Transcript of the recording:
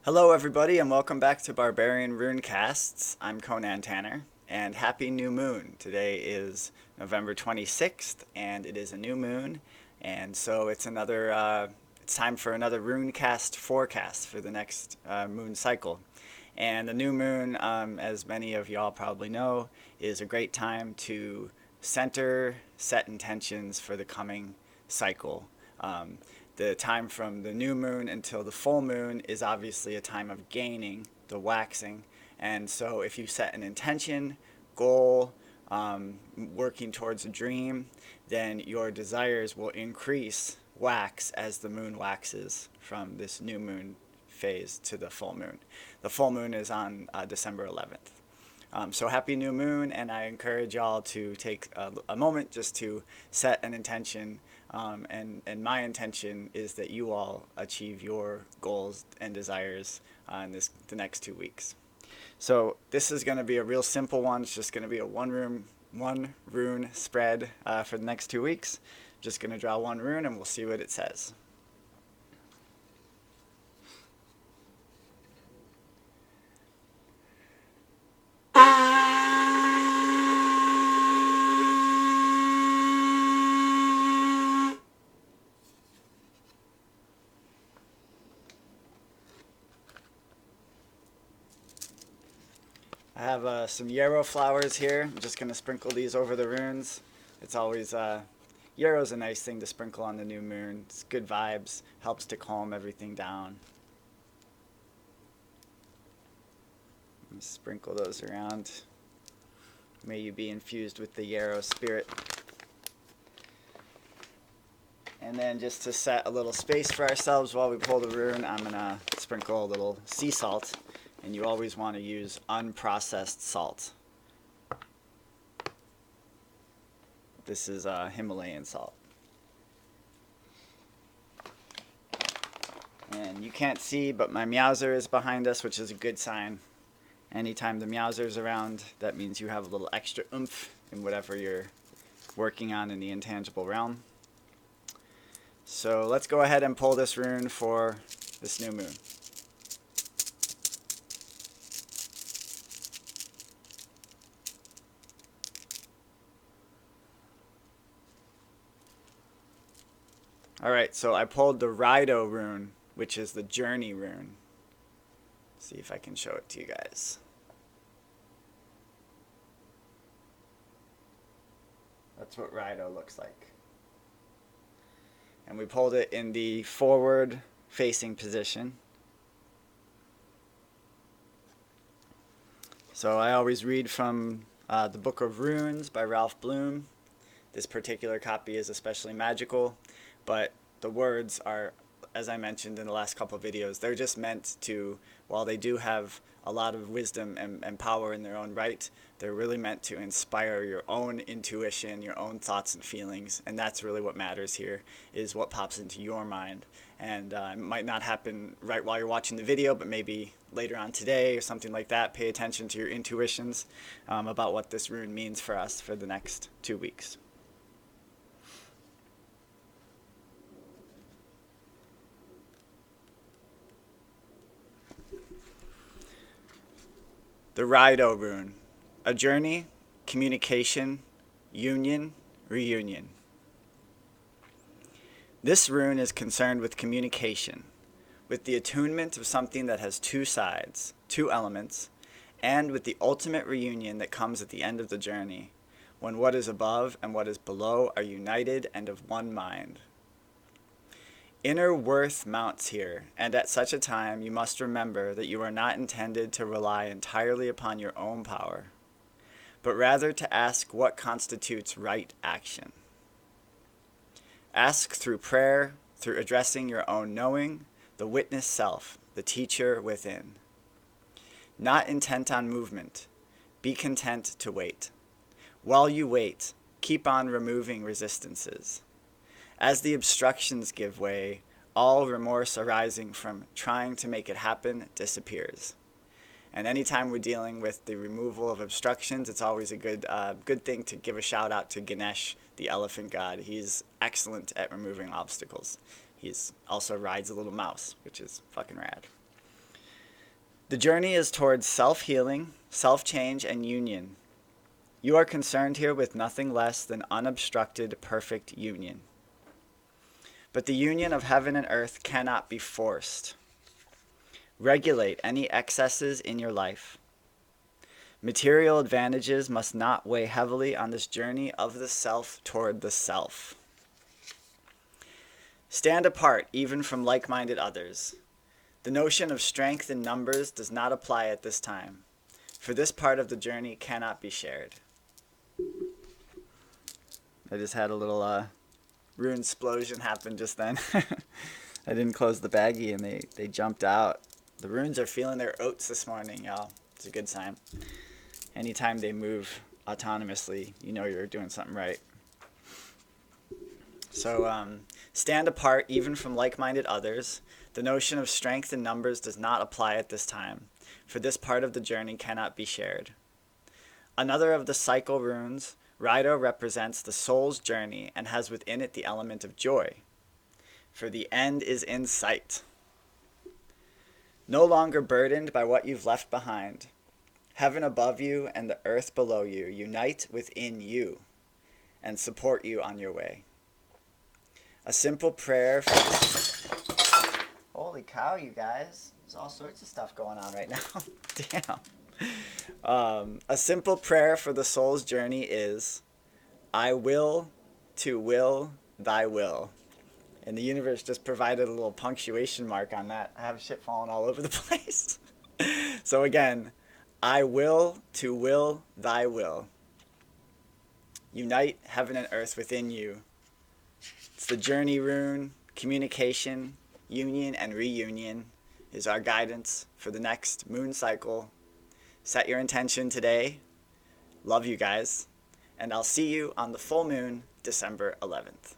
Hello, everybody, and welcome back to Barbarian Runecasts. I'm Conan Tanner, and happy new moon. Today is November 26th, and it is a new moon, and so it's time for another Runecast forecast for the next moon cycle. And the new moon, as many of y'all probably know, is a great time to set intentions for the coming cycle. The time from the new moon until the full moon is obviously a time of gaining, the waxing. And so if you set an intention, goal, working towards a dream, then your desires will increase, wax as the moon waxes from this new moon phase to the full moon. The full moon is on December 11th. So happy new moon, and I encourage y'all to take a moment just to set an intention. And my intention is that you all achieve your goals and desires in the next 2 weeks. So this is going to be a real simple one. It's just going to be a one rune spread for the next 2 weeks. Just going to draw one rune, and we'll see what it says. I have some yarrow flowers here. I'm just going to sprinkle these over the runes. It's always, yarrow's a nice thing to sprinkle on the new moon. It's good vibes, helps to calm everything down. Sprinkle those around. May you be infused with the yarrow spirit. And then just to set a little space for ourselves while we pull the rune, I'm going to sprinkle a little sea salt. And you always want to use unprocessed salt. This is Himalayan salt. And you can't see, but my Meowser is behind us, which is a good sign. Anytime the Meowser's around, that means you have a little extra oomph in whatever you're working on in the intangible realm. So let's go ahead and pull this rune for this new moon. Alright, so I pulled the Rido rune, which is the journey rune. See if I can show it to you guys. That's what Rido looks like. And we pulled it in the forward facing position. So I always read from the Book of Runes by Ralph Bloom. This particular copy is especially magical, but the words are, as I mentioned in the last couple of videos, they're just meant to, while they do have a lot of wisdom and power in their own right, they're really meant to inspire your own intuition, your own thoughts and feelings, and that's really what matters here, is what pops into your mind. And it might not happen right while you're watching the video, but maybe later on today or something like that. Pay attention to your intuitions about what this rune means for us for the next 2 weeks. The Rido rune. A journey, communication, union, reunion. This rune is concerned with communication, with the attunement of something that has two sides, two elements, and with the ultimate reunion that comes at the end of the journey, when what is above and what is below are united and of one mind. Inner worth mounts here, and at such a time you must remember that you are not intended to rely entirely upon your own power, but rather to ask what constitutes right action. Ask through prayer, through addressing your own knowing, the witness self, the teacher within. Not intent on movement, be content to wait. While you wait, keep on removing resistances. As the obstructions give way, all remorse arising from trying to make it happen disappears. And anytime we're dealing with the removal of obstructions, it's always a good thing to give a shout out to Ganesh, the elephant god. He's excellent at removing obstacles. He's also rides a little mouse, which is fucking rad. The journey is towards self-healing, self-change, and union. You are concerned here with nothing less than unobstructed, perfect union. But the union of heaven and earth cannot be forced. Regulate any excesses in your life. Material advantages must not weigh heavily on this journey of the self toward the self. Stand apart even from like-minded others. The notion of strength in numbers does not apply at this time, for this part of the journey cannot be shared. I just had a little Rune explosion happen just then. I didn't close the baggie and they jumped out. The runes are feeling their oats this morning, y'all. It's a good sign. Anytime they move autonomously, you know you're doing something right. So stand apart even from like-minded others. The notion of strength in numbers does not apply at this time, for this part of the journey cannot be shared. Another of the cycle runes, Raido, represents the soul's journey and has within it the element of joy, for the end is in sight. No longer burdened by what you've left behind, heaven above you and the earth below you unite within you and support you on your way. A simple prayer for... Holy cow, you guys. There's all sorts of stuff going on right now. Damn. A simple prayer for the soul's journey is, I will to will thy will. And the universe just provided a little punctuation mark on that. I have shit falling all over the place. So again, I will to will thy will. Unite heaven and earth within you. It's the journey rune. Communication, union, and reunion is our guidance for the next moon cycle. Set your intention today. Love you guys. And I'll see you on the full moon, December 11th.